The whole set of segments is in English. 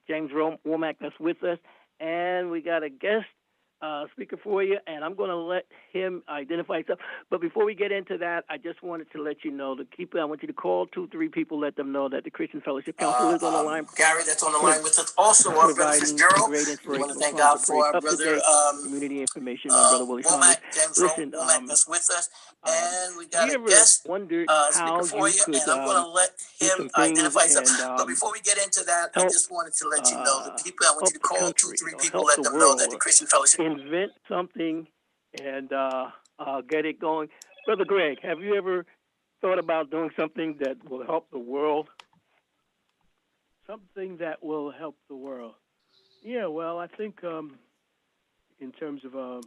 James Womack, that's with us, and we got a guest speaker for you, and I'm going to let him identify himself. But before we get into that, I just wanted to let you know to keep. I want you to call 2, 3 people, let them know that the Christian Fellowship Council is on the line. Gary, that's on the line with us. Also, our brother Fitzgerald. Great We want inspirational to thank God for our brother community information on Brother Willie Womack, James Listen, Womack, that's with us, and we have got you a ever guest wondered speaker how for you you, could and I'm going to let do him some things identify himself. and But before we get into that, I help just wanted to let you know the people. I want you help to the call two, country three or people, help let the them know world that the Christian Fellowship. invent something and get it going. Brother Greg, have you ever thought about doing something that will help the world? Something that will help the world. Yeah, well, I think in terms of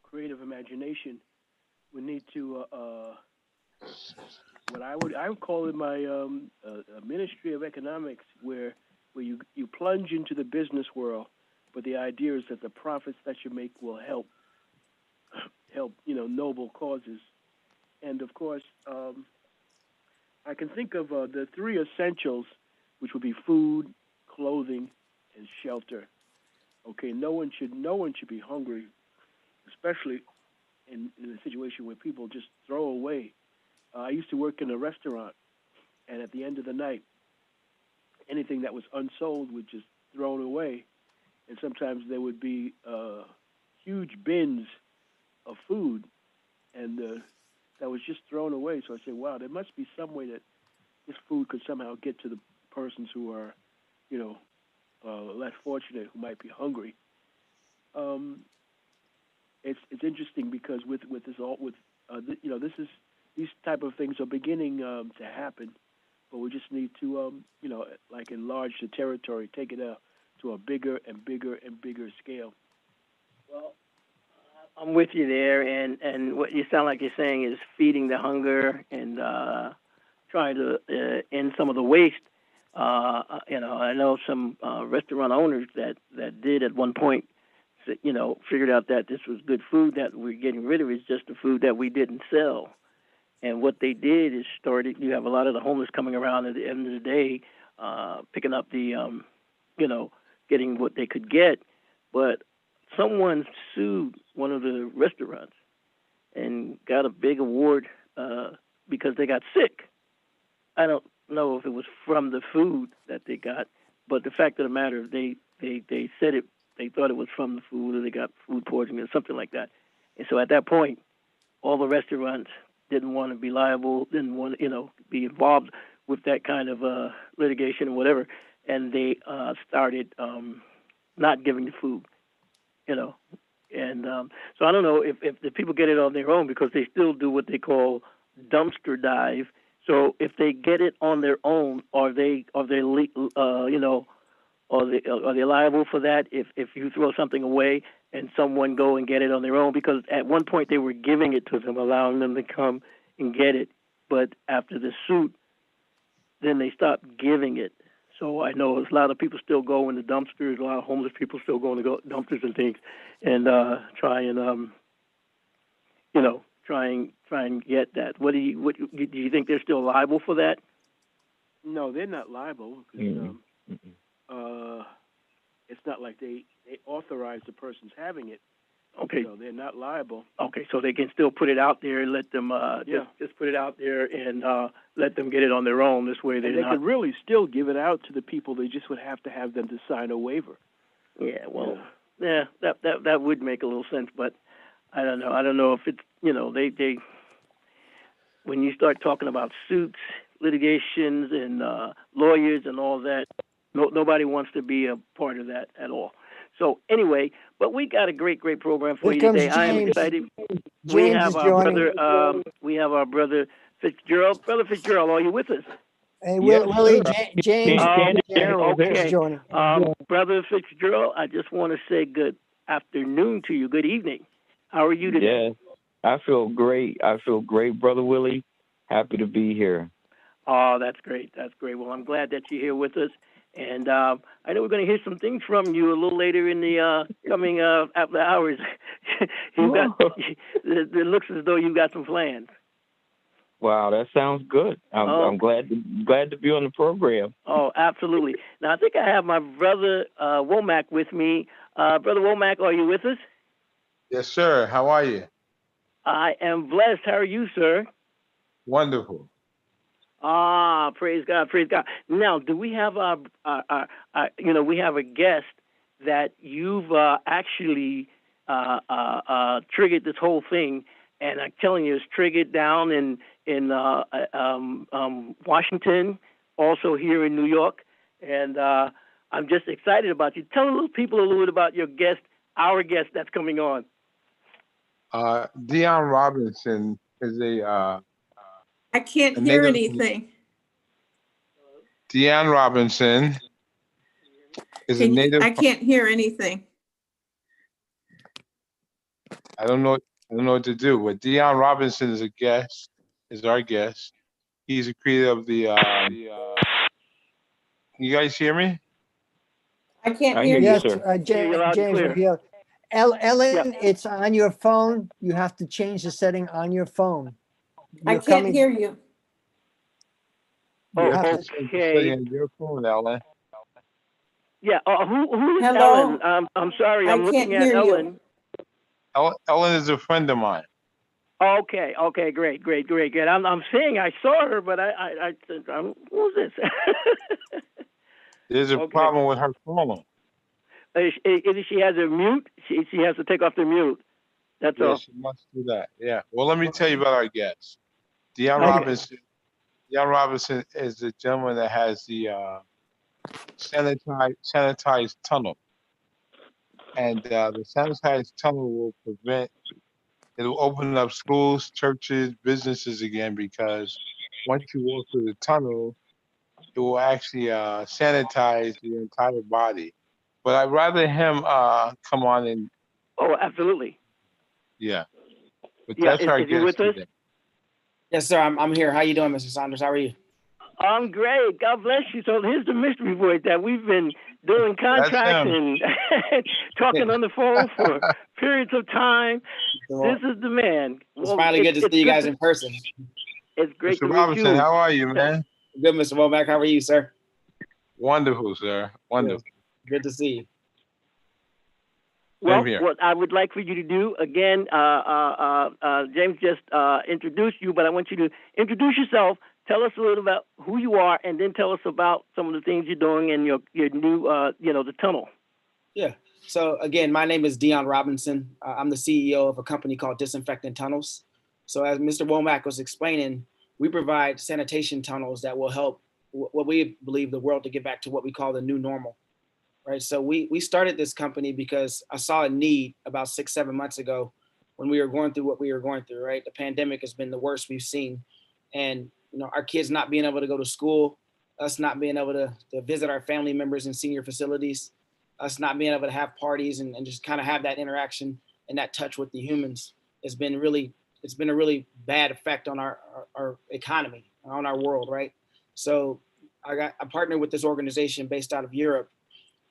creative imagination, we need to what I would call it my a ministry of economics, where you plunge into the business world, but the idea is that the profits that you make will help noble causes, and of course I can think of the three essentials, which would be food, clothing, and shelter. Okay, no one should be hungry, especially in a situation where people just throw away. I used to work in a restaurant, and at the end of the night, anything that was unsold was just thrown away, and sometimes there would be huge bins of food, and that was just thrown away. So I said, wow, there must be some way that this food could somehow get to the persons who are, less fortunate, who might be hungry. Um, it's interesting because with this all with this is these type of things are beginning to happen, but we just need to like enlarge the territory, take it to a bigger and bigger and bigger scale. Well, I'm with you there, and what you sound like you're saying is feeding the hunger and trying to end some of the waste. I know some restaurant owners that did at one point, figured out that this was good food that we're getting rid of is just the food that we didn't sell. And what they did is started. You have a lot of the homeless coming around at the end of the day, picking up the, getting what they could get, but someone sued one of the restaurants and got a big award because they got sick. I don't know if it was from the food that they got, but the fact of the matter, they said it. They thought it was from the food, or they got food poisoning, or something like that. And so at that point, all the restaurants didn't want to be liable, didn't want to, be involved with that kind of litigation or whatever, and they started not giving the food. And so I don't know if the people get it on their own because they still do what they call dumpster dive. So if they get it on their own, are they are they liable for that if you throw something away and someone go and get it on their own? Because at one point they were giving it to them, allowing them to come and get it, but after the suit, then they stopped giving it. So I know a lot of people still go in the dumpsters. A lot of homeless people still go in the dumpsters and things, and try and try and get that. What do you think they're still liable for that? No, they're not liable because it's not like they authorize the person's having it. Okay. So they're not liable. Okay, so they can still put it out there and let them just put it out there and let them get it on their own. This way they could really still give it out to the people. They just would have to have them to sign a waiver. Yeah, well, that would make a little sense, but I don't know. I don't know if it's they when you start talking about suits, litigations, and lawyers and all that, nobody wants to be a part of that at all. So anyway, but we got a great program for you today. I am excited. We have our brother Fitzgerald. Brother Fitzgerald, are you with us? Hey, Willie, James. Okay. Brother Fitzgerald, I just want to say good afternoon to you. Good evening. How are you today? Yes, I feel great. Brother Willie. Happy to be here. Oh, that's great. That's great. Well, I'm glad that you're here with us. And I know we're going to hear some things from you a little later in the coming after hours. It looks as though you've got some plans. Wow, that sounds good. I'm glad to be on the program. Oh, absolutely. Now, I think I have my brother Womack with me. Brother Womack, are you with us? Yes, sir. How are you? I am blessed. How are you, sir? Wonderful. Ah, praise God, praise God. Now, do we have we have a guest that you've actually triggered this whole thing, and I'm telling you, it's triggered down in Washington, also here in New York, and I'm just excited about you. Tell a little people a little bit about your guest, our guest that's coming on. Dion Robinson is I can't a hear native. anything. Dion Robinson is a native. I can't hear anything. I don't know. I don't know what to do. But Dion Robinson is a guest. Is our guest. He's a creator of the. You guys hear me? I can't I hear hear you. you, Yes, sir. Hear you loud and James, we're clear. here. Ellen, Yeah. it's on your phone. You have to change the setting on your phone. I You're can't coming. hear you. You Oh, have to have to- change the okay. setting on your phone, Ellen. Yeah. Who is Hello? Ellen? I'm sorry. I I'm can't looking at hear you. Ellen. Ellen is a friend of mine. Okay. Great. I'm saying I saw her, but who's this? There's a Okay. problem with her phone. She has a mute. She has to take off the mute. That's Yeah, all. she must do that. Yeah. Well, let me tell you about our guest. Dion Okay. Robinson. Dion Robinson is the gentleman that has the sanitized tunnel, and the sanitized tunnel will prevent. It'll open up schools, churches, businesses again because once you walk through the tunnel, it will actually sanitize the entire body. But I'd rather him come on and Oh, absolutely. yeah. But Yeah. that's Is our he with guest us? today. Yes, sir. I'm here. How you doing, Mr. Saunders? How are you? I'm great. God bless you. So here's the mystery voice that we've been doing That's contracts him. and talking on the phone for periods of time. This is the man. It's Well, finally good to see you guys in person. it's great to Mr. meet Robinson, you. how are you, man? Good, Mr. Womack. How are you, sir? Wonderful, sir. Wonderful. Good to see you. Well, Same here. what I would like for you to do again, James just introduced you, but I want you to introduce yourself. Tell us a little about who you are, and then tell us about some of the things you're doing in your new, the tunnel. Yeah. So again, my name is Dion Robinson. I'm the CEO of a company called Disinfectant Tunnels. So as Mr. Womack was explaining, we provide sanitation tunnels that will help what we believe the world to get back to what we call the new normal. Right. So we started this company because I saw a need about 6-7 months ago when we were going through what we were going through. Right. The pandemic has been the worst we've seen. And, our kids not being able to go to school, us not being able to visit our family members in senior facilities, us not being able to have parties and just kind of have that interaction and that touch with the humans. It's been a really bad effect on our economy, on our world. Right. So I partnered with this organization based out of Europe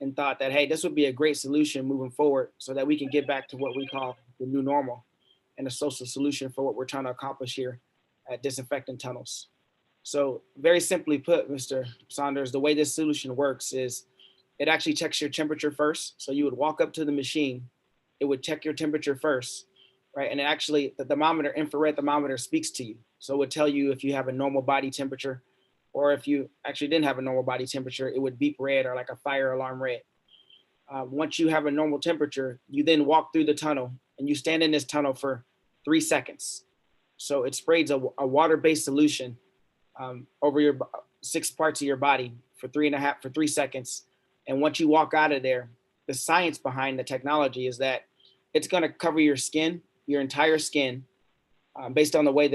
and thought that, hey, this would be a great solution moving forward so that we can get back to what we call the new normal and a social solution for what we're trying to accomplish here at Disinfectant Tunnels. So very simply put, Mr. Saunders, the way this solution works is it actually checks your temperature first. So you would walk up to the machine, it would check your temperature first, right? And it actually, the thermometer, infrared thermometer speaks to you. So it would tell you if you have a normal body temperature, or if you actually didn't have a normal body temperature, it would beep red or like a fire alarm red. Once you have a normal temperature, you then walk through the tunnel and you stand in this tunnel for 3 seconds. So it sprays a water-based solution over your 6 parts of your body for 3 seconds. And once you walk out of there, the science behind the technology is that it's going to cover your skin, your entire skin, based on the way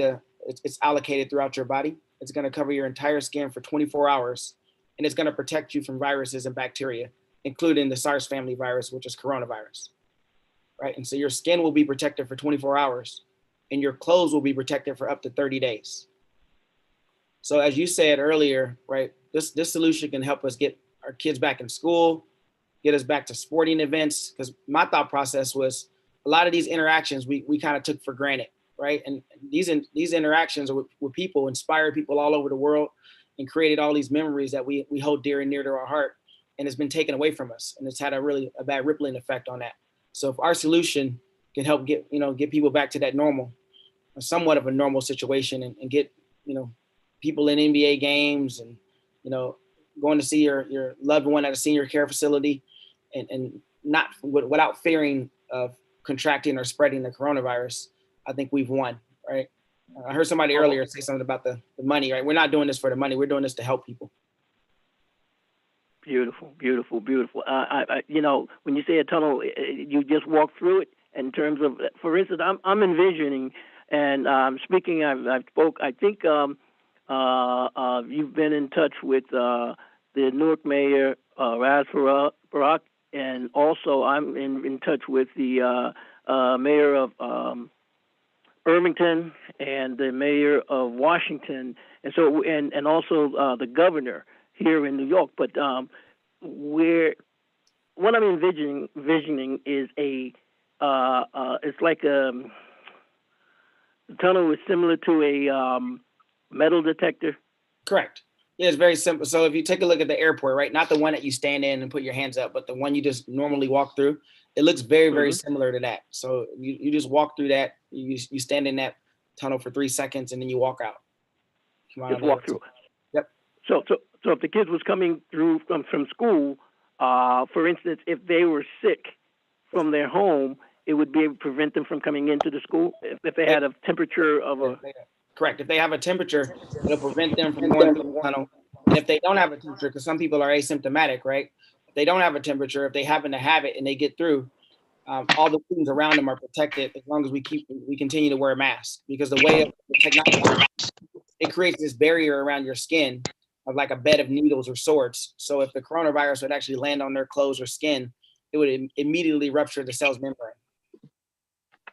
it's allocated throughout your body. It's going to cover your entire skin for 24 hours, and it's going to protect you from viruses and bacteria, including the SARS family virus, which is coronavirus, right? And so your skin will be protected for 24 hours, and your clothes will be protected for up to 30 days. So as you said earlier, right, this solution can help us get our kids back in school, get us back to sporting events, because my thought process was a lot of these interactions we kind of took for granted, right? And these interactions with people inspired people all over the world and created all these memories that we hold dear and near to our heart. And it's been taken away from us. And it's had a bad rippling effect on that. So if our solution can help get people back to that normal, or somewhat of a normal situation, and get, people in NBA games, and, going to see your loved one at a senior care facility, and not without fearing of contracting or spreading the coronavirus, I think we've won, right? I heard somebody earlier say something about the money, right? We're not doing this for the money. We're doing this to help people. Beautiful, beautiful, beautiful. When you say a tunnel, you just walk through it. In terms of, for instance, I'm envisioning, and speaking. I've spoke. I think you've been in touch with the Newark Mayor Raz Barak, and also I'm in touch with the Mayor of Irvington and the Mayor of Washington, and so and also the Governor here in New York. But what I'm envisioning is it's like the tunnel is similar to a metal detector. Correct. Yeah, it's very simple. So if you take a look at the airport, right, not the one that you stand in and put your hands up, but the one you just normally walk through, it looks very, very similar to that. So you just walk through that, you stand in that tunnel for 3 seconds, and then you walk out. Just walk through. Yep. So if the kids was coming through from school, for instance, if they were sick from their home, it would be able to prevent them from coming into the school if they had a temperature of a. Correct. If they have a temperature, it'll prevent them from going through the tunnel. And if they don't have a temperature, because some people are asymptomatic, right? If they don't have a temperature, if they happen to have it and they get through, all the things around them are protected as long as we continue to wear masks. Because the way of the technology, it creates this barrier around your skin of like a bed of needles or swords. So if the coronavirus would actually land on their clothes or skin, it would immediately rupture the cell's membrane.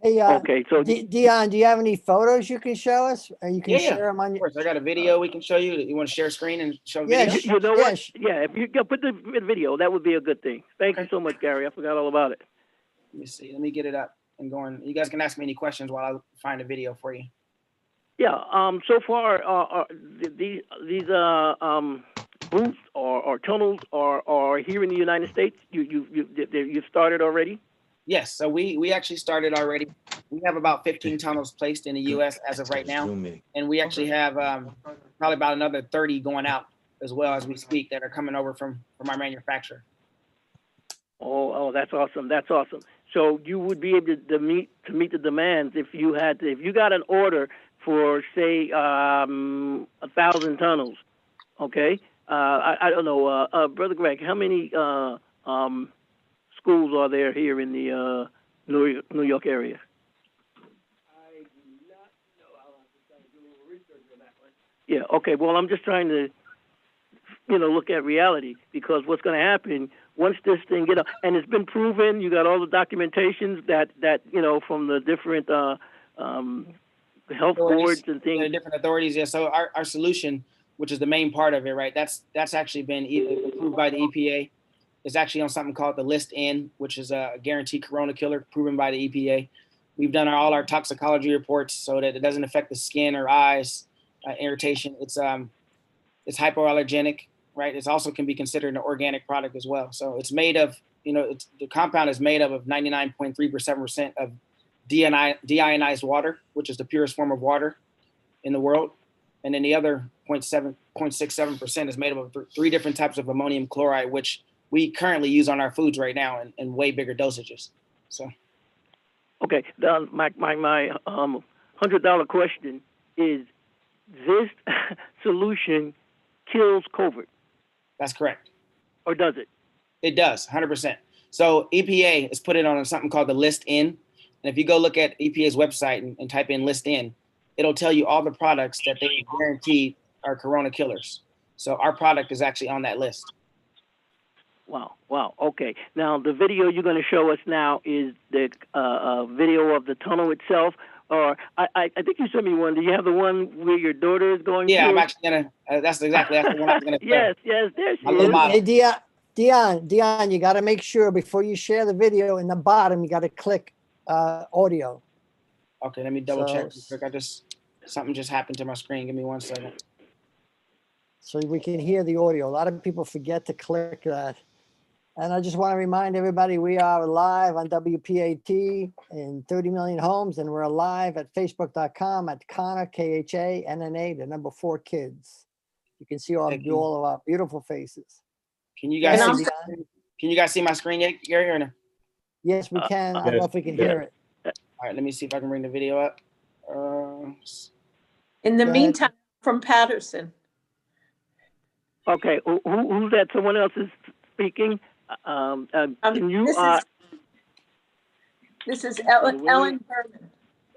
Hey, Okay, so Dion, do you have any photos you can show us? Or you can share them on Of your. course, I got a video we can show you. You want to share screen and show video? you know what? Yeah, if you can put the video, that would be a good thing. Thank you so much, Gary. I forgot all about it. Let me see. Let me get it up and going. You guys can ask me any questions while I find a video for you. Yeah. So far, these booths or tunnels are here in the United States. You've started already. Yes. So we actually started already. We have about 15 tunnels placed in the U.S. as of right now, and we actually have probably about another 30 going out as well as we speak that are coming over from our manufacturer. Oh, that's awesome. That's awesome. So you would be able to meet the demands if you got an order for say 1,000 tunnels. Okay. I don't know, Brother Greg, how many schools are there here in the New York area? I do not know. I'll have to try to do a little research on that one. Yeah. Okay. Well, I'm just trying to, look at reality, because what's going to happen once this thing and it's been proven. You got all the documentations that from the different health boards and things. The different authorities. Yeah. So our solution, which is the main part of it, right? That's actually been approved by the EPA. It's actually on something called the List N, which is a guaranteed corona killer proven by the EPA. We've done all our toxicology reports so that it doesn't affect the skin or eyes, irritation. It's hypoallergenic, right? It also can be considered an organic product as well. So it's made of, the compound is made up of 99.37% of deionized water, which is the purest form of water in the world. And then the other 0.67% is made up of three different types of ammonium chloride, which we currently use on our foods right now in way bigger dosages. So, okay, my $100 question is: this solution kills COVID? That's correct. Or does it? It does, 100%. So EPA has put it on something called the List N, and if you go look at EPA's website and type in List N, it'll tell you all the products that they guarantee are corona killers. So our product is actually on that list. Wow. Okay. Now, the video you're going to show us now is the video of the tunnel itself. Or I think you sent me one. Do you have the one where your daughter is going through? I'm actually going to, that's the one I was going to Yes, there she is. Hey, Dion, you got to make sure before you share the video in the bottom, you got to click audio. Okay, let me double check So- real quick. Something just happened to my screen. Give me 1 second. So we can hear the audio. A lot of people forget to click that. And I just want to remind everybody, we are live on WPAT in 30 million homes, and we're live at facebook.com at Khanna, KHANNA, the number 4 kids. You can see Thank you. all of our beautiful faces. Can you guys Go see? ahead, I'm- Dion. Can you guys see my screen yet, Gary? Or no? Yes, we can. I don't know if we can hear it. All right, let me see if I can bring the video up. In the Go ahead. meantime, from Patterson. Okay, who's that? Someone else is speaking. Can you? This is Willie? Ellen Berman,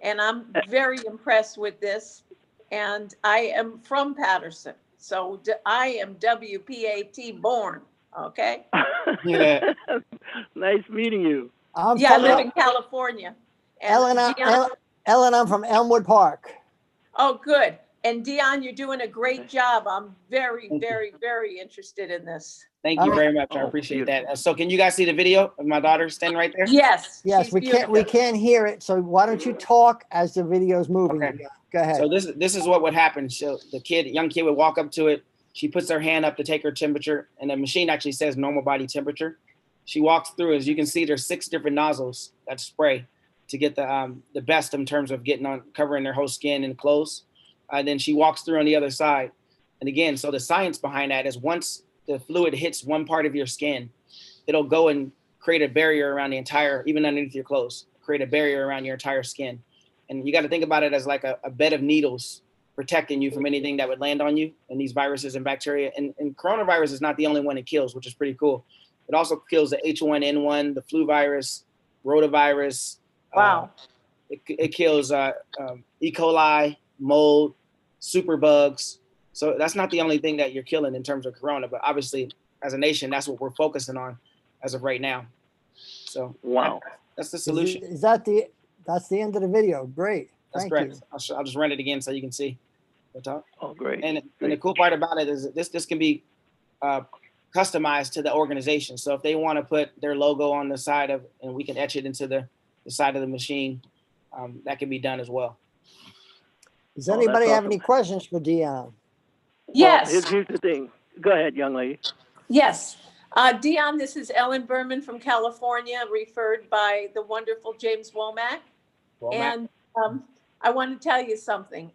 and I'm very impressed with this. And I am from Patterson, so I am WPAT born, okay? Yeah. Nice meeting you. I'm Yeah, I from live in California. And Dion, Ellen, I'm from Elmwood Park. oh, good. And Dion, you're doing a great job. I'm very, Thank you. very, very interested in this. Thank you very much. I Oh, appreciate beautiful. that. So can you guys see the video of my daughter standing right there? Yes. Yes, she's we beautiful. can't hear it. So why don't you talk as the video's moving? Okay. Go ahead. So this is what would happen. So the young kid would walk up to it. She puts her hand up to take her temperature, and the machine actually says normal body temperature. She walks through. As you can see, there's 6 different nozzles that spray to get the best in terms of covering their whole skin and clothes. Then she walks through on the other side. And again, so the science behind that is once the fluid hits one part of your skin, it'll go and create a barrier around the entire, even underneath your clothes, create a barrier around your entire skin. And you got to think about it as like a bed of needles protecting you from anything that would land on you and these viruses and bacteria. And coronavirus is not the only one it kills, which is pretty cool. It also kills the H1N1, the flu virus, rotavirus. Wow. It kills E. coli, mold, superbugs. So that's not the only thing that you're killing in terms of corona, but obviously as a nation, that's what we're focusing on as of right now. So Wow. that's the solution. That's the end of the video. Great. That's Thank correct. you. I'll just run it again so you can see the top. Oh, great. And Great. the cool part about it is that this can be customized to the organization. So if they want to put their logo on the side of, and we can etch it into the side of the machine, that can be done as well. Does Oh, that's anybody have awesome. any questions for Dion? Yes. Well, here's the thing. Go ahead, young lady. Yes. Dion, this is Ellen Berman from California, referred by the wonderful James Womack. And I want to tell you something.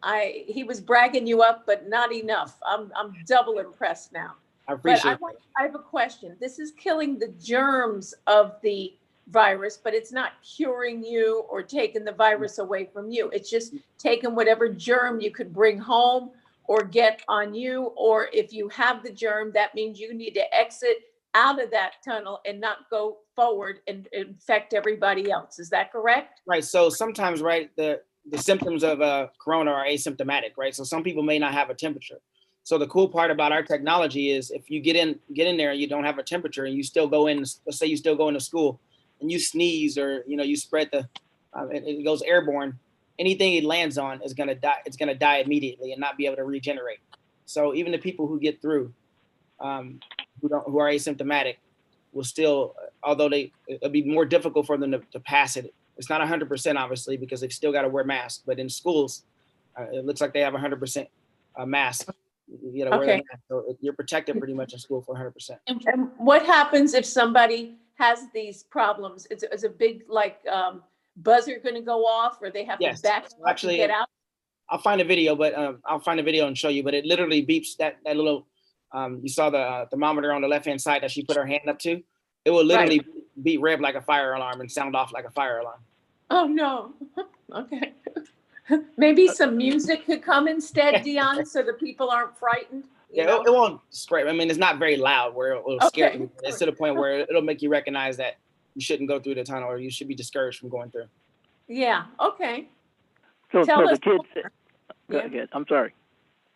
He was bragging you up, but not enough. I'm double impressed now. I appreciate it. I have a question. This is killing the germs of the virus, but it's not curing you or taking the virus away from you. It's just taking whatever germ you could bring home or get on you, or if you have the germ, that means you need to exit out of that tunnel and not go forward and infect everybody else. Is that correct? Right. So sometimes, right, the symptoms of corona are asymptomatic, right? So some people may not have a temperature. So the cool part about our technology is if you get in there and you don't have a temperature and you still go in, let's say you still go into school and you sneeze or you spread it goes airborne, anything it lands on is gonna die. It's gonna die immediately and not be able to regenerate. So even the people who get through, who are asymptomatic, will still, although it'll be more difficult for them to pass it. It's not 100% obviously because they've still got to wear masks. But in schools, it looks like they have 100% mask. You know, wear the mask. So you're protected pretty much in school for 100%. And what happens if somebody has these problems? Is a big buzzer going to go off, or they have to back up actually, to get out? I'll find a video, but I'll find a video and show you. But it literally beeps that little. You saw the thermometer on the left-hand side that she put her hand up to. It will literally beep red like a fire alarm and sound off like a fire alarm. Oh no. Okay. Maybe some music could come instead, Dion, so the people aren't frightened. It won't spray. I mean, it's not very loud where it'll scare you. It's to the point where it'll make you recognize that you shouldn't go through the tunnel or you should be discouraged from going through. Yeah. Okay. So Tell us the kids. more. Go ahead. I'm sorry.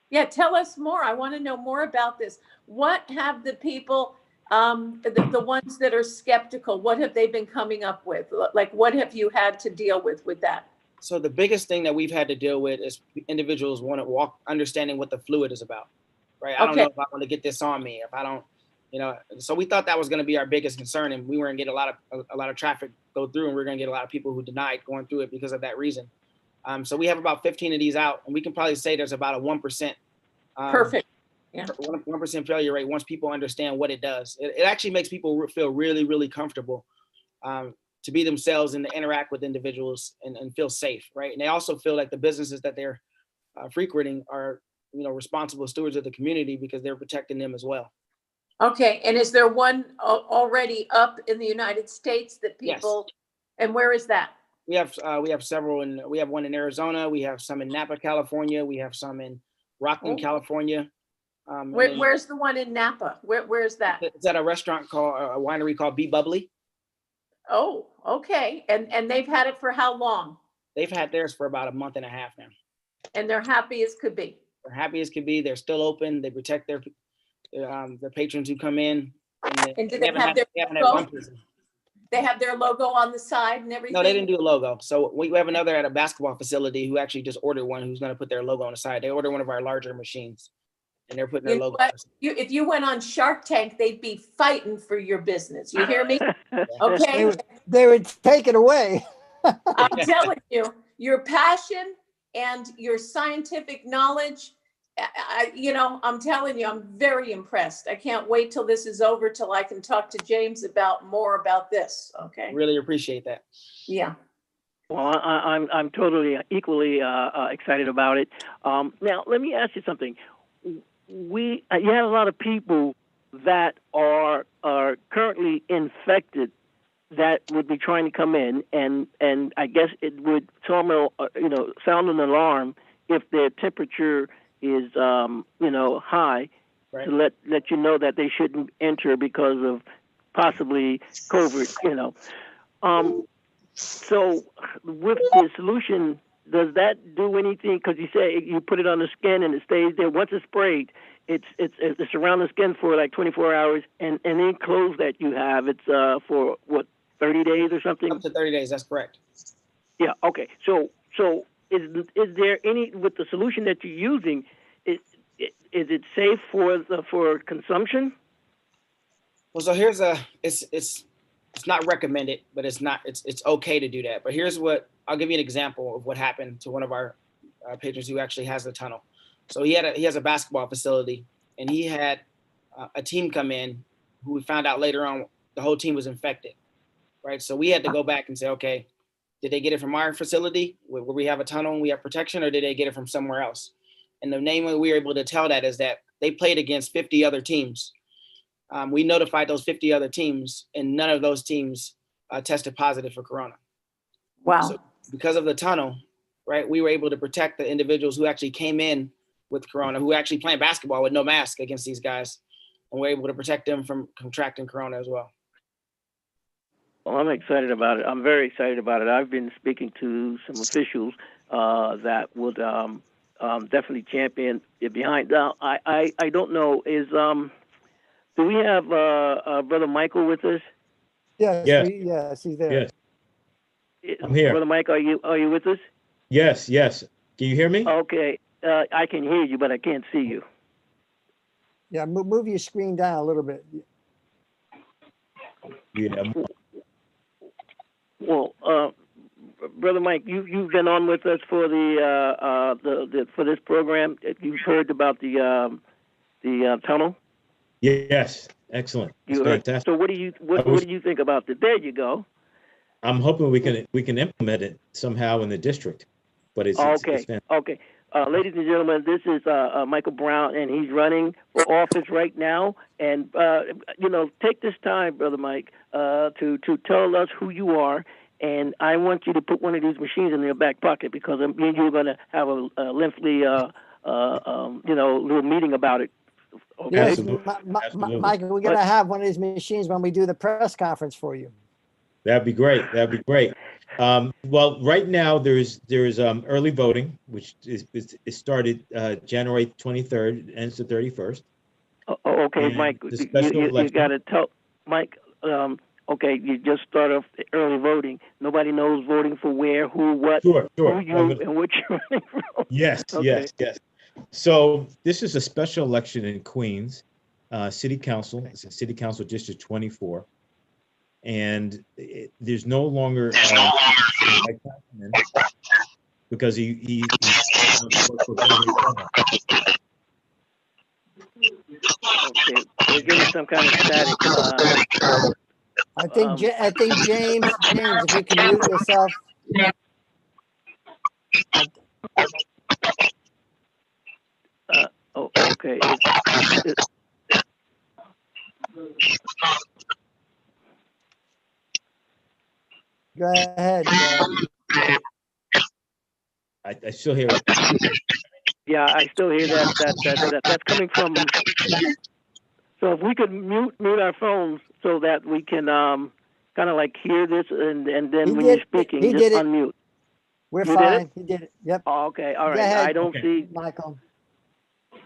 Yeah, tell us more. I want to know more about this. What have the people, the ones that are skeptical, what have they been coming up with? Like, what have you had to deal with that? So the biggest thing that we've had to deal with is individuals want to walk understanding what the fluid is about, right? I don't know if I want to get this on me, if I don't, so we thought that was going to be our biggest concern, and we weren't getting a lot of traffic go through, and we're going to get a lot of people who denied going through it because of that reason. So we have about 15 of these out, and we can probably say there's about a 1%. Perfect. Yeah. 1% failure rate once people understand what it does. It actually makes people feel really, really comfortable to be themselves and to interact with individuals and feel safe, right? And they also feel like the businesses that they're frequenting are, responsible stewards of the community because they're protecting them as well. Okay, and is there one already up in the United States that people? Yes. And where is that? We have several, and we have one in Arizona. We have some in Napa, California. We have some in Rockland, California. Where's the one in Napa? Where's that? It's at a restaurant called a winery called Be Bubbly. Oh, okay. And they've had it for how long? They've had theirs for about a month and a half now. And they're happy as could be. They're happy as could be. They're still open. They protect their patrons who come in. And do they have their logo? They have their logo on the side and everything? No, they didn't do a logo. So we have another at a basketball facility who actually just ordered one who's going to put their logo on the side. They ordered one of our larger machines, and they're putting their logo on the side. If you went on Shark Tank, they'd be fighting for your business. You hear me? Okay. They would take it away. I'm telling you, your passion and your scientific knowledge, I'm telling you, I'm very impressed. I can't wait till this is over, till I can talk to James more about this. Okay. Really appreciate that. Yeah. Well, I'm totally equally excited about it. Now, let me ask you something. You have a lot of people that are currently infected that would be trying to come in, and I guess it would sound an alarm if their temperature is high, right, to let you know that they shouldn't enter because of possibly COVID. So with the solution, does that do anything? Because you say you put it on the skin and it stays there. Once it's sprayed, it's around the skin for like 24 hours, and any clothes that you have, it's for what, 30 days or something? Up to 30 days. That's correct. Yeah. Okay. So is there any, with the solution that you're using, is it safe for consumption? Well, so here's it's not recommended, but it's okay to do that. But here's I'll give you an example of what happened to one of our patrons who actually has the tunnel. So he has a basketball facility, and he had a team come in who we found out later on the whole team was infected, right? So we had to go back and say, okay, did they get it from our facility where we have a tunnel and we have protection, or did they get it from somewhere else? And the name we were able to tell that is that they played against 50 other teams. We notified those 50 other teams, and none of those teams tested positive for corona. Wow. So because of the tunnel, right, we were able to protect the individuals who actually came in with corona, who actually playing basketball with no mask against these guys, and we're able to protect them from contracting corona as well. Well, I'm excited about it. I'm very excited about it. I've been speaking to some officials that would definitely champion it behind. Now, I don't know, do we have Brother Michael with us? Yes, Yes. Yes, he's there. Yes, I'm here. Brother Mike, are you with us? Yes. Can you hear me? Okay, I can hear you, but I can't see you. Yeah, move your screen down a little bit. Yeah. Well, Brother Mike, you've been on with us for for this program. You've heard about the tunnel. Yes. Excellent. It's fantastic. So what do you think about it? There you go. I'm hoping we can implement it somehow in the district, but it's fantastic. Okay. Ladies and gentlemen, this is Michael Brown, and he's running for office right now. And take this time, Brother Mike, to tell us who you are. And I want you to put one of these machines in your back pocket, because me and you are going to have a lengthy, little meeting about it. Okay. Yes, Absolutely. Michael, we're going to have one of these machines when we do the press conference for you. That'd be great. Well, right now there's early voting, which is started January 23rd, ends the 31st. Okay, And Mike, you got to tell Mike. Okay, you just start off the early voting. Nobody knows voting for where, who, what, Sure. who you, and what you're running from. Yes, Okay. yes. So this is a special election in Queens, City Council. It's a City Council District 24. And there's no longer because he worked for Khanna. Okay, we're getting some kind of static. I think James, if you can mute yourself. Okay. Go ahead. I still hear it. Yeah, I still hear that's coming from. So if we could mute our phones so that we can kind of like hear this, and then when you're speaking, He just did it. unmute. We're You fine. did it? He did it. Yep. Oh, okay, all Go right. ahead. I don't see. Michael. Sure.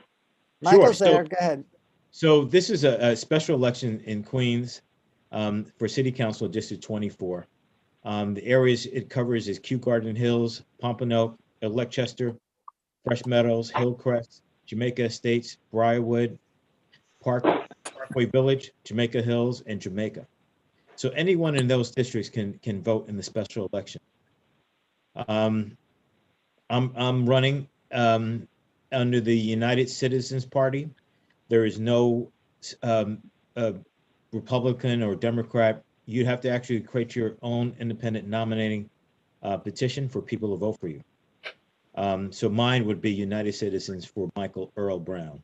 Michael's there. Go ahead. So this is a special election in Queens for City Council District 24. The areas it covers is Kew Garden Hills, Pompano, Leicester, Fresh Meadows, Hillcrest, Jamaica Estates, Briarwood, Parkway Village, Jamaica Hills, and Jamaica. So anyone in those districts can vote in the special election. I'm running under the United Citizens Party. There is no Republican or Democrat. You'd have to actually create your own independent nominating petition for people to vote for you. So mine would be United Citizens for Michael Earl Brown.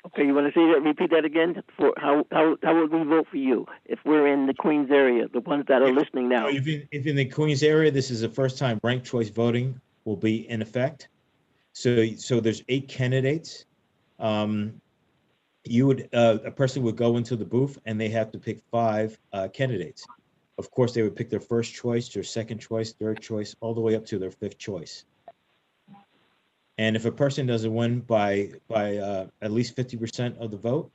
Okay, you want to say that? Repeat that again. For how would we vote for you if we're in the Queens area, the ones that are listening now? So if in the Queens area, this is the first time ranked choice voting will be in effect. So there's 8 candidates. A person would go into the booth and they have to pick 5 candidates. Of course, they would pick their first choice, their second choice, third choice, all the way up to their 5th choice. And if a person doesn't win by at least 50% of the vote,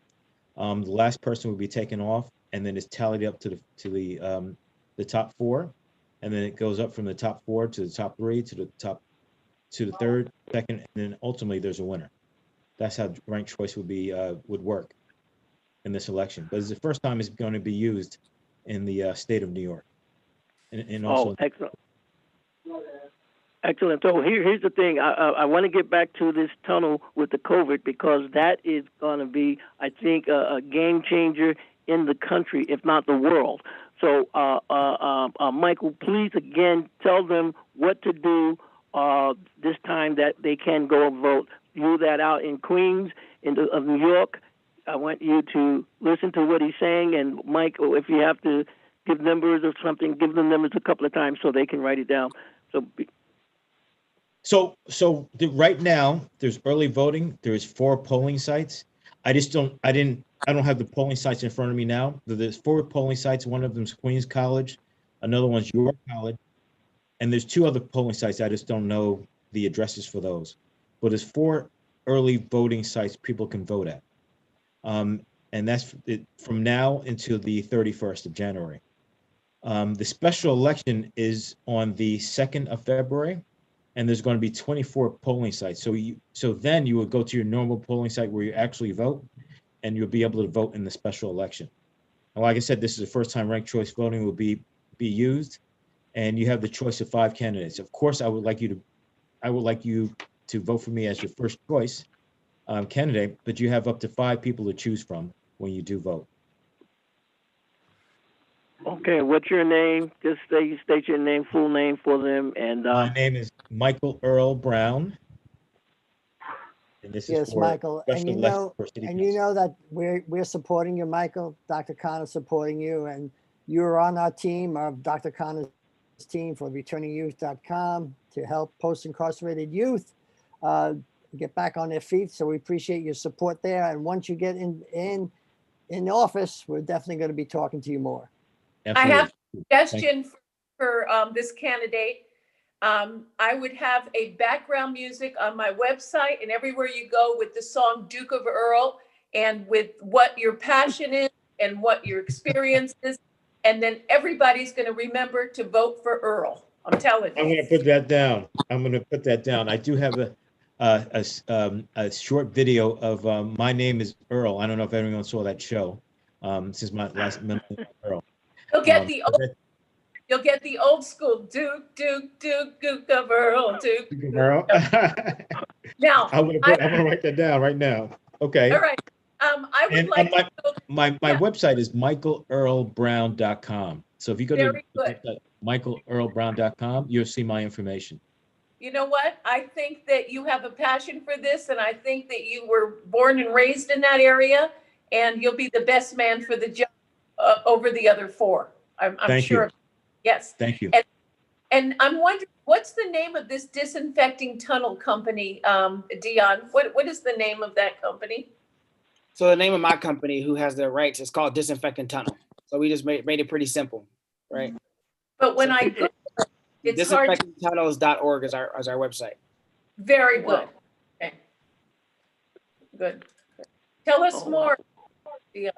the last person would be taken off, and then it's tallied up to the top 4, and then it goes up from the top 4 to the top 3 to the 3rd, 2nd, and then ultimately there's a winner. That's how ranked choice would work in this election. But it's the first time it's going to be used in the state of New York, and also. Oh, excellent. Excellent. So here's the thing. I want to get back to this tunnel with the COVID, because that is going to be, I think, a game changer in the country, if not the world. So, Michael, please again tell them what to do this time that they can go and vote. View that out in Queens, of New York. I want you to listen to what he's saying, and Michael, if you have to give numbers or something, give them numbers a couple of times so they can write it down. So right now there's early voting. There's 4 polling sites. I don't have the polling sites in front of me now. There's 4 polling sites. One of them's Queens College, another one's York College, and there's 2 other polling sites. I just don't know the addresses for those. But there's 4 early voting sites people can vote at, and that's it from now until the 31st of January. The special election is on the 2nd of February. And there's going to be 24 polling sites. So then you would go to your normal polling site where you actually vote, and you'll be able to vote in the special election. And like I said, this is the first time ranked choice voting will be used, and you have the choice of 5 candidates. Of course, I would like you to vote for me as your first choice candidate, but you have up to 5 people to choose from when you do vote. Okay, what's your name? Just state your name, full name for them. And my name is Michael Earl Brown. And this is for Michael, and you know that we're supporting you, Michael. Dr. Khanna supporting you, and you're on our team of Dr. Khanna's team for returningyouth.com to help post-incarcerated youth get back on their feet. So we appreciate your support there. And once you get in office, we're definitely going to be talking to you more. Absolutely. I have a suggestion for this candidate. I would have a background music on my website and everywhere you go with the song Duke of Earl, and with what your passion is and what your experience is. And then everybody's going to remember to vote for Earl. I'm telling you. I'm going to put that down. I do have a short video of My Name is Earl. I don't know if everyone saw that show. Since my last name is Earl. You'll get the You'll get the old school Duke, Duke, Duke, Duke of Earl, Duke. Girl. Now, I'm gonna write that down right now. Okay. all right. I would And like to know, my yeah. website is michaelearlbrown.com. So if you go to Very good. michaelearlbrown.com, you'll see my information. You know what? I think that you have a passion for this, and I think that you were born and raised in that area, and you'll be the best man for the job over the other four. I'm Thank sure. you. Yes. Thank you. And I'm wondering, what's the name of this disinfecting tunnel company, Dion? What is the name of that company? So the name of my company, who has the rights, is called Disinfectant Tunnel. So we just made it pretty simple, right? But when I Google it, it's hard. Disinfectanttunnels.org is our website. Very good. Okay. Good. Tell us more, Dion.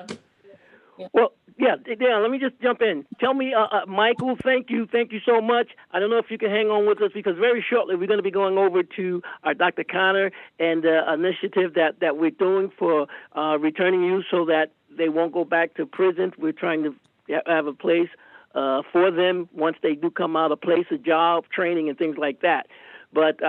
Yeah. Well, yeah, let me just jump in. Tell me, Michael, thank you so much. I don't know if you can hang on with us because very shortly we're going to be going over to our Dr. Khanna and the initiative that we're doing for returning youth so that they won't go back to prison. We're trying to have a place for them once they do come out, a place, a job, training, and things like that. But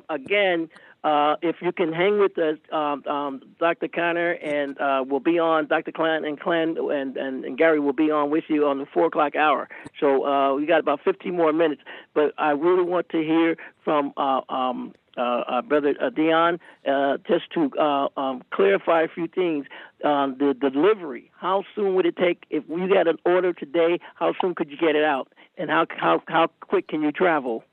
again, if you can hang with us, Dr. Khanna and we'll be on, Dr. Clan and Gary will be on with you on the 4 o'clock hour. So we got about 15 more minutes. But I really want to hear from Brother Dion just to clarify a few things. The delivery, how soon would it take? If we got an order today, how soon could you get it out? And how quick can you travel?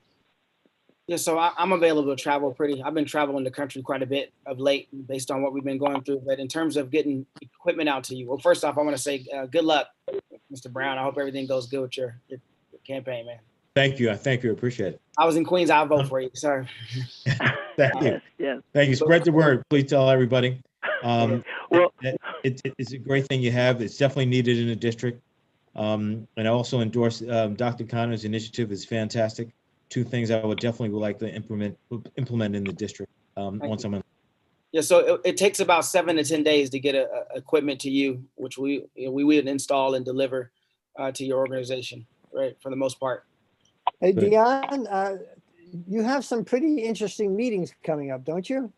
Yeah, so I'm available to travel I've been traveling the country quite a bit of late based on what we've been going through. But in terms of getting equipment out to you, well, first off, I want to say good luck, Mr. Brown. I hope everything goes good with your campaign, man. Thank you. I appreciate it. I was in Queens. I'll vote for you. Sorry. Thank you. Yes. Thank you. Spread the word. Please tell everybody. Well, It's a great thing you have. It's definitely needed in the district. And I also endorse Dr. Khanna's initiative. It's fantastic. 2 things I would like to implement in the district once I'm in. Yeah, so it takes about 7 to 10 days to get equipment to you, which we would install and deliver to your organization, right? For the most part. Hey, Dion, you have some pretty interesting meetings coming up, don't you?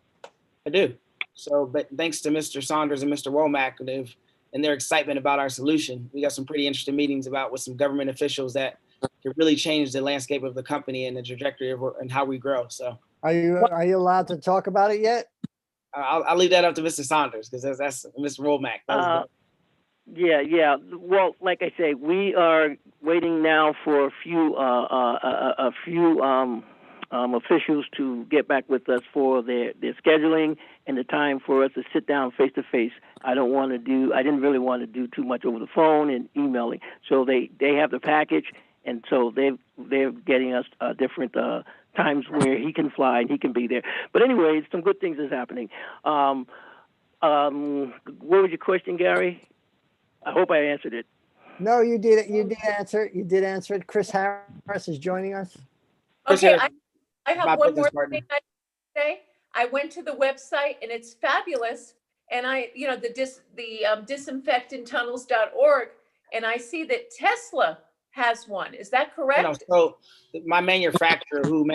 I do. So, but thanks to Mr. Saunders and Mr. Womack and their excitement about our solution, we got some pretty interesting meetings with some government officials that could really change the landscape of the company and the trajectory and how we grow. So, are you allowed to talk about it yet? I'll leave that up to Mr. Saunders because that's Mr. Womack. Yeah. Well, like I say, we are waiting now for a few officials to get back with us for their scheduling and the time for us to sit down face to face. I didn't really want to do too much over the phone and emailing. So they have the package, and so they're getting us different times where he can fly and he can be there. But anyway, some good things is happening. What was your question, Gary? I hope I answered it. No, you did. You did answer it. You did answer it. Chris Harris is joining us. Okay, I have one more thing I say. I went to the website and it's fabulous. And the disinfectanttunnels.org, and I see that Tesla has one. Is that correct? So my manufacturer, who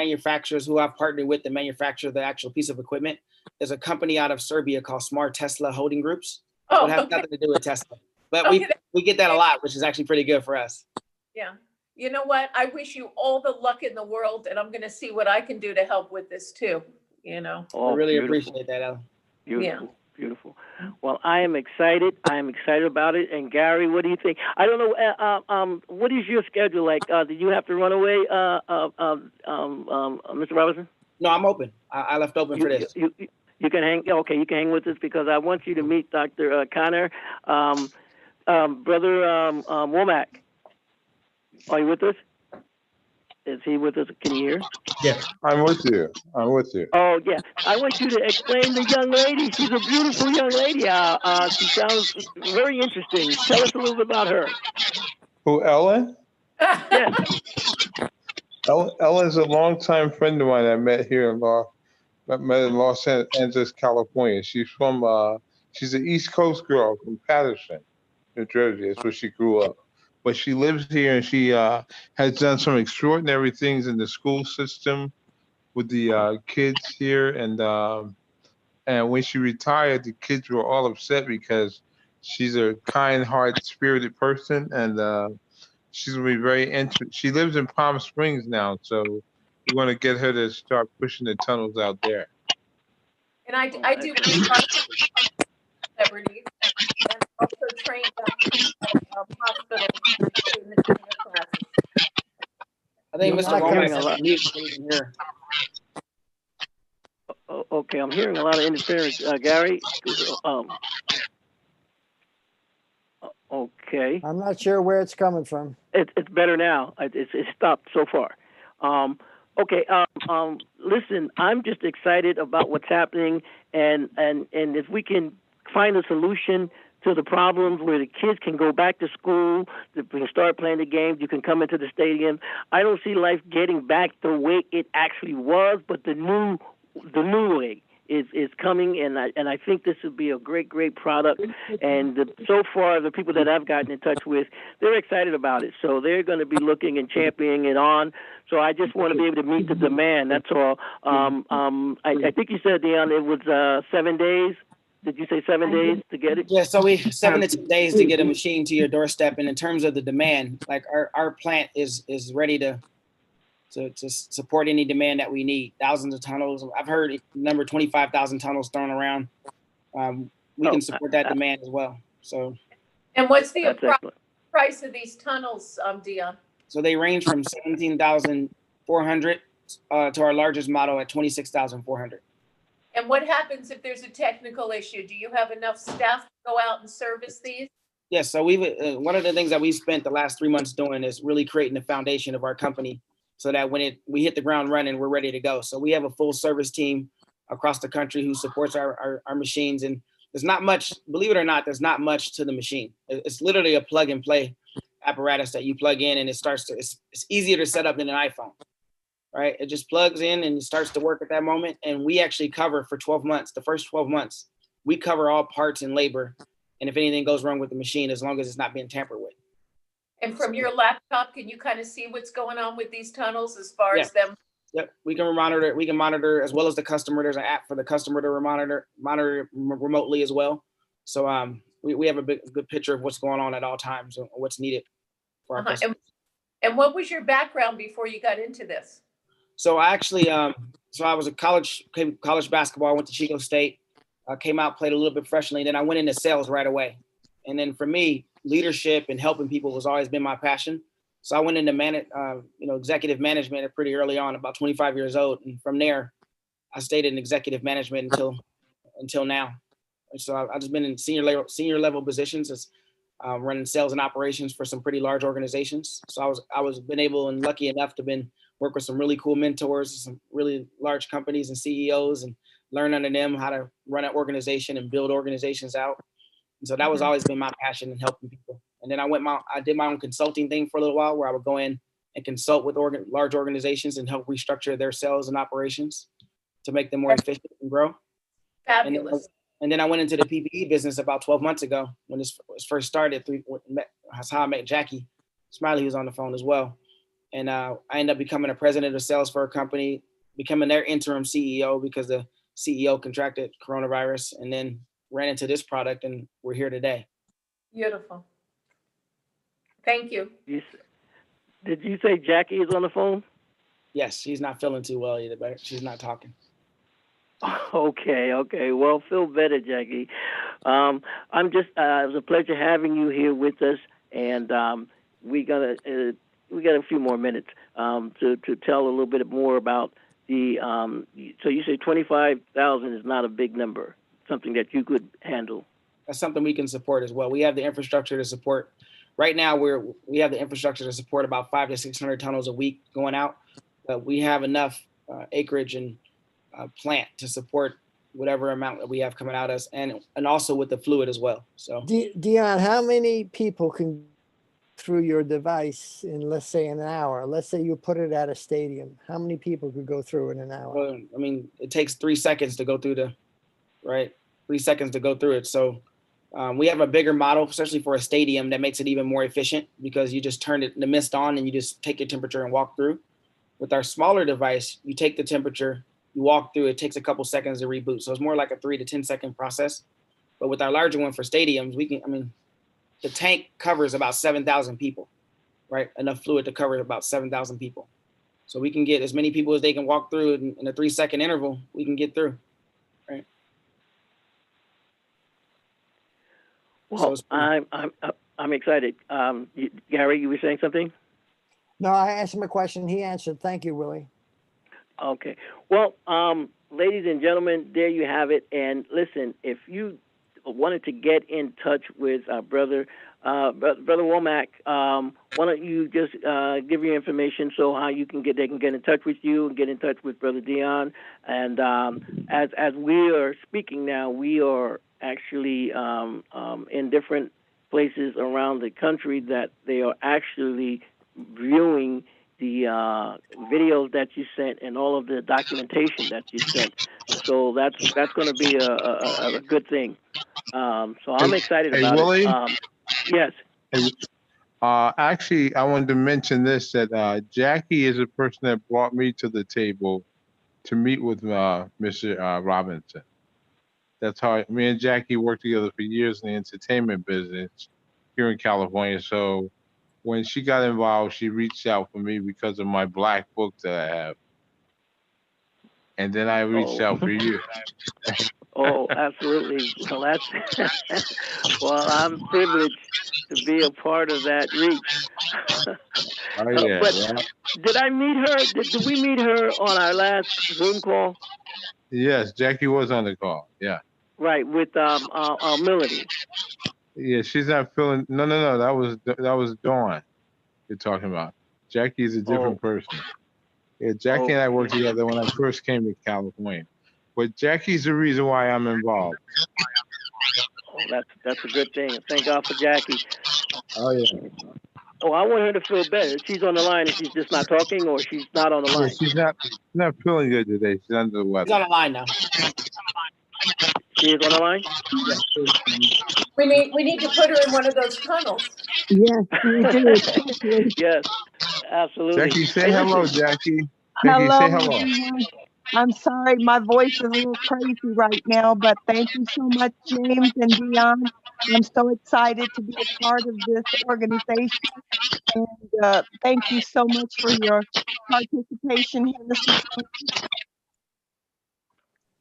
I've partnered with to manufacture the actual piece of equipment, is a company out of Serbia called Smart Tesla Holding Groups. So it has nothing to do with Tesla. But we get that a lot, which is actually pretty good for us. Yeah. You know what? I wish you all the luck in the world, and I'm going to see what I can do to help with this too. I really appreciate that, Ellen. Beautiful. Well, I am excited. About it. And Gary, what do you think? I don't know. What is your schedule like? Did you have to run away, Mr. Robinson? No, I'm open. I left open for this. You can hang. Okay, you can hang with us because I want you to meet Dr. Khanna, Brother Womack. Are you with us? Is he with us? Can you hear? Yeah. I'm with you. Oh, yeah. I want you to explain the young lady. She's a beautiful young lady. She sounds very interesting. Tell us a little bit about her. Who, Ellen? Yes. Ellen's a longtime friend of mine I met here in Los Angeles, California. She's she's an East Coast girl from Patterson, New Jersey. That's where she grew up. but she lives here and she has done some extraordinary things in the school system with the kids here. And when she retired, the kids were all upset because she's a kind, heart-spirited person, and she's gonna be very She lives in Palm Springs now, so we want to get her to start pushing the tunnels out there. And I do celebrities and also train doctors at hospitals in the trainer classes. I think You're Mr. not Womack getting has a to lot. mute so we can hear. Okay, I'm hearing a lot of interference. Gary, okay. I'm not sure where it's coming from. It's better now. It's stopped so far. Okay. Listen, I'm just excited about what's happening, and if we can find a solution to the problems where the kids can go back to school, we can start playing the games, you can come into the stadium. I don't see life getting back the way it actually was, but the new way is coming, and I think this would be a great product. And so far, the people that I've gotten in touch with, they're excited about it. So they're going to be looking and championing it on. So I just want to be able to meet the demand. That's all. I think you said, Dion, it was 7 days. Did you say 7 days to get it? Yeah, so we 7 to 10 days to get a machine to your doorstep. And in terms of the demand, like our plant is ready to support any demand that we need. Thousands of tunnels. I've heard number 25,000 tunnels thrown around. We can support that demand as well. So. And what's the excellent. price of these tunnels, Dion? So they range from 17,400 to our largest model at 26,400. And what happens if there's a technical issue? Do you have enough staff to go out and service these? Yes. So we've one of the things that we spent the last 3 months doing is really creating the foundation of our company, so that when we hit the ground running, we're ready to go. So we have a full service team across the country who supports our machines. And there's not much, believe it or not, there's not much to the machine. It's literally a plug and play apparatus that you plug in, and it's easier to set up than an iPhone. Right? It just plugs in and it starts to work at that moment. And we actually cover for 12 months, the first 12 months, we cover all parts and labor. And if anything goes wrong with the machine, as long as it's not being tampered with. And from your laptop, can you kind of see what's going on with these tunnels as far as them? Yep, we can monitor. We can monitor as well as the customer. There's an app for the customer to monitor remotely as well. So we have a good picture of what's going on at all times and what's needed for our customers. And what was your background before you got into this? So I actually, I was a college basketball. I went to Chico State, came out, played a little bit professionally. Then I went into sales right away. And then for me, leadership and helping people has always been my passion. So I went into executive management pretty early on, about 25 years old. And from there, I stayed in executive management until now. And so I've just been in senior level positions as running sales and operations for some pretty large organizations. So I was been able and lucky enough to work with some really cool mentors, some really large companies and CEOs, and learn under them how to run an organization and build organizations out. And so that was always been my passion in helping people. And then I did my own consulting thing for a little while, where I would go in and consult with large organizations and help restructure their sales and operations to make them more efficient and grow. Fabulous. And then I went into the PPE business about 12 months ago when this first started. That's how I met Jackie Smiley, who's on the phone as well. And I ended up becoming a president of sales for a company, becoming their interim CEO because the CEO contracted coronavirus, and then ran into this product, and we're here today. Beautiful. Thank you. Did you say Jackie is on the phone? Yes, she's not feeling too well either, but she's not talking. Okay. Well, feel better, Jackie. It was a pleasure having you here with us, and we got a few more minutes to tell a little bit more about the. So you say 25,000 is not a big number, something that you could handle. That's something we can support as well. We have the infrastructure to support. Right now, we have the infrastructure to support about 500 to 600 tunnels a week going out. We have enough acreage and plant to support whatever amount that we have coming out us, and also with the fluid as well. So Dion, how many people can through your device in, let's say, an hour? Let's say you put it at a stadium. How many people could go through in an hour? Well, it takes 3 seconds to go through 3 seconds to go through it. So We have a bigger model, especially for a stadium, that makes it even more efficient because you just turn the mist on and you just take your temperature and walk through. With our smaller device, you take the temperature, you walk through, it takes a couple seconds to reboot. So it's more like a 3 to 10 second process. But with our larger one for stadiums, the tank covers about 7,000 people, right? Enough fluid to cover about 7,000 people. So we can get as many people as they can walk through in a 3-second interval, we can get through, right? Well, I'm excited. Gary, you were saying something? No, I asked him a question. He answered. Thank you, Willie. Okay. Well, ladies and gentlemen, there you have it. And listen, if you wanted to get in touch with our brother Womack, why don't you just give your information so how they can get in touch with you and get in touch with Brother Dion. And as we are speaking now, we are actually in different places around the country that they are actually viewing the videos that you sent and all of the documentation that you sent. So that's going to be a good thing. So I'm excited about Willie? it. Yes. Actually, I wanted to mention this, that Jackie is the person that brought me to the table to meet with Mr. Robinson. That's how me and Jackie worked together for years in the entertainment business here in California. So when she got involved, she reached out for me because of my black book that I have. And then I reached out for you. Oh, absolutely. Well, that's well, I'm privileged to be a part of that reach. Oh, yeah. But did I meet her? Did we meet her on our last Zoom call? Yes, Jackie was on the call. Yeah. Right, with Melody. Yeah, she's not feeling. No. That was Dawn. You're talking about. Jackie's a different person. Yeah, Jackie and I worked together when I first came to California. But Jackie's the reason why I'm involved. Oh, that's a good thing. Thank God for Jackie. Oh, yeah. Oh, I want her to feel better. She's on the line and she's just not talking, or she's not on the line. Yeah, she's not feeling good today. She's under the weather. She's on the line now. She is on the line? We need to put her in one of those tunnels. Yes, we do. Yes, absolutely. Jackie, say hello, Jackie. Hello, say hello. everyone. I'm sorry, my voice is a little crazy right now, but thank you so much, James and Dion. I'm so excited to be a part of this organization. And thank you so much for your participation here, Mr. Chairman.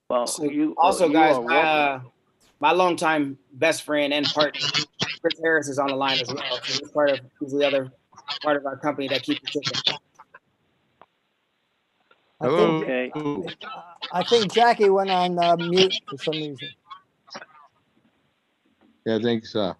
Well, So also, guys, my longtime best friend and partner, Chris Harris, is on the line as well. So he's the other part of our company that keeps it ticking. I think Jackie went on mute for some reason. Yeah, I think so.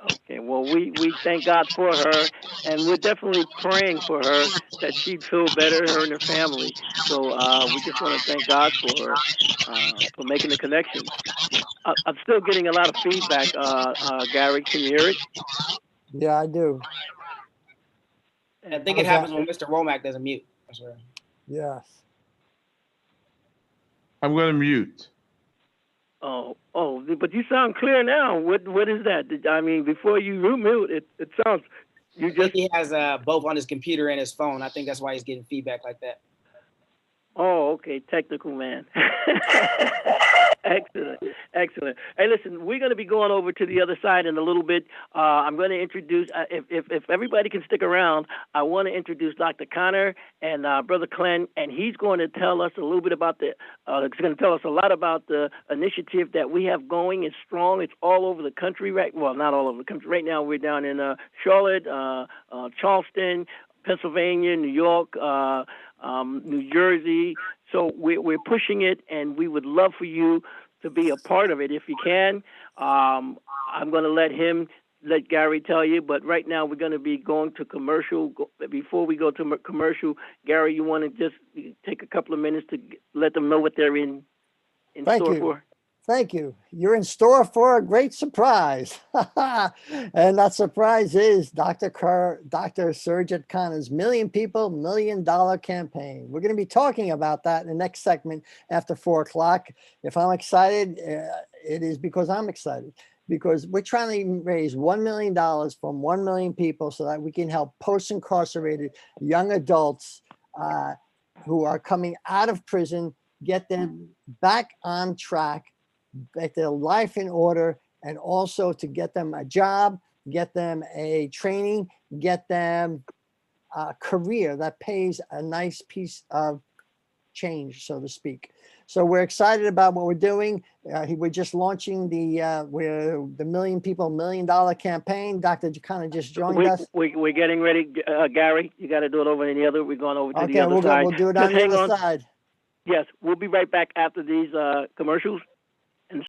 Okay, well, we thank God for her, and we're definitely praying for her that she'd feel better, her and her family. So we just want to thank God for her, for making the connection. I'm still getting a lot of feedback, Gary. Can you hear it? Yeah, I do. I think it happens when Mr. Womack doesn't mute. That's right. Yes. I'm going to mute. Oh, but you sound clear now. What is that? I mean, before you mute, it sounds. I think he has both on his computer and his phone. I think that's why he's getting feedback like that. Oh, okay, technical man. Excellent. Hey, listen, we're going to be going over to the other side in a little bit. I'm going to introduce, if everybody can stick around, I want to introduce Dr. Khanna and Brother Glenn, and he's going to tell us a little bit about he's going to tell us a lot about the initiative that we have going. It's strong. It's all over the country, right? Well, not all over the country. Right now, we're down in Charlotte, Charleston, Pennsylvania, New York, New Jersey. So we're pushing it, and we would love for you to be a part of it if you can. I'm going to let Gary tell you, but right now we're going to be going to commercial. Before we go to commercial, Gary, you want to just take a couple of minutes to let them know what they're in store for? Thank you. You're in store for a great surprise. And that surprise is Dr. Surajit Khanna's Million People, $1 Million campaign. We're going to be talking about that in the next segment after 4 o'clock. If I'm excited, it is because I'm excited, because we're trying to raise $1 million from 1 million people so that we can help post-incarcerated young adults who are coming out of prison, get them back on track, get their life in order, and also to get them a job, get them a training, get them a career that pays a nice piece of change, so to speak. So we're excited about what we're doing. We're just launching the Million People, $1 Million campaign. Dr. Khanna just joined us. We're getting ready. Gary, you got to do it over in the other. We're going over to the Okay, other side. we'll do it Just on the hang other on. side. Yes, we'll be right back after these commercials.